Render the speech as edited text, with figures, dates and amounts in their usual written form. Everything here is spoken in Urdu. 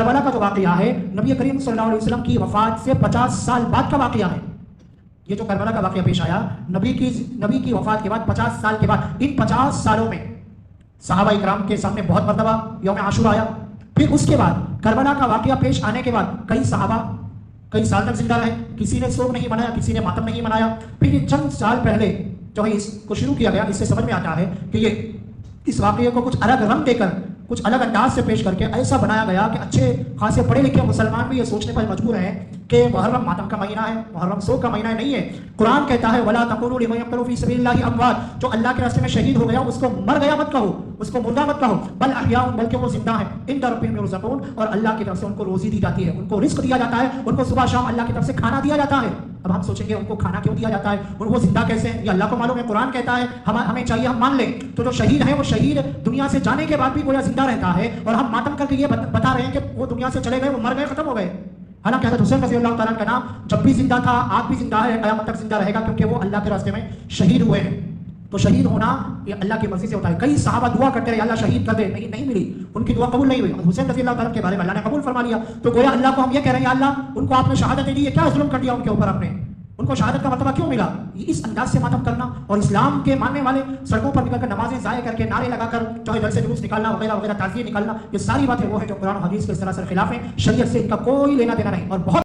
کربلا کا جو واقعہ ہے نبی کریم صلی اللہ علیہ وسلم کی وفات سے 50 سال بعد کا واقعہ ہے. یہ جو کربلا کا واقعہ پیش آیا نبی کی وفات کے بعد 50 سال کے بعد, ان 50 سالوں میں صحابہ اکرام کے سامنے بہت مرتبہ یوم عاشورہ آیا. پھر اس کے بعد کربلا کا واقعہ پیش آنے کے بعد کئی صحابہ کئی سال تک زندہ رہے, کسی نے سوگ نہیں منایا, کسی نے ماتم نہیں منایا. پھر یہ چند سال پہلے جو ہے اس کو شروع کیا گیا. اس سے سمجھ میں آتا ہے کہ یہ اس واقعے کو کچھ الگ رنگ دے کر, کچھ الگ انداز سے پیش کر کے ایسا بنایا گیا کہ اچھے خاصے پڑھے لکھے مسلمان بھی یہ سوچنے پر مجبور ہیں کہ محرم ماتم کا مہینہ ہے, محرم سوگ کا مہینہ نہیں ہے. قرآن کہتا ہے وَلَا تَقُولُوا لِمَن يَقْتُلُ فِي سَبِيلِ اللَّهِ أَمْوَاتٌ, جو اللہ کے راستے میں شہید ہو گیا اس کو مر گیا مت کہو, اس کو مردہ مت کہو, بل احیاء, بلکہ وہ زندہ ہیں, عند ربهم يرزقون, اور اللہ کی طرف سے ان کو روزی دی جاتی ہے, ان کو رزق دیا جاتا ہے, ان کو صبح شام اللہ کی طرف سے کھانا دیا جاتا ہے. اب ہم سوچیں گے ان کو کھانا کیوں دیا جاتا ہے, وہ زندہ کیسے ہیں؟ یہ اللہ کو معلوم ہے. قرآن کہتا ہے ہمیں چاہیے ہم مان لیں. تو جو شہید ہے وہ شہید دنیا سے جانے کے بعد بھی گویا زندہ رہتا ہے, اور ہم ماتم کر کے یہ بتا رہے ہیں کہ وہ دنیا سے چلے گئے, وہ مر گئے, ختم ہو گئے. حالانکہ حضرت حسین رضی اللہ تعالیٰ کا نام جب بھی زندہ تھا, آج بھی زندہ ہے, قیامت تک زندہ رہے گا, کیونکہ وہ اللہ کے راستے میں شہید ہوئے ہیں. تو شہید ہونا یہ اللہ کی مرضی سے ہوتا ہے. کئی صحابہ دعا کرتے رہے اللہ شہید کر دے, نہیں ملی, ان کی دعا قبول نہیں ہوئی. حسین رضی اللہ تعالیٰ کے بارے میں اللہ نے قبول فرما لیا. تو گویا اللہ کو ہم یہ کہہ رہے ہیں اللہ ان کو آپ نے شہادت دی ہے, کیا ظلم کر دیا ان کے اوپر, آپ نے ان کو شہادت کا مرتبہ کیوں ملا؟ اس انداز سے ماتم کرنا اور اسلام کے ماننے والے سڑکوں پر نکل کر نمازیں ضائع کر کے نعرے لگا کر جو ہے جلسے جلوس نکالنا وغیرہ وغیرہ, تعزیے نکالنا, یہ ساری باتیں وہ ہیں جو قرآن و حدیث کے سراسر خلاف ہیں. شریعت سے ان کا کوئی لینا دینا نہیں. اور بہت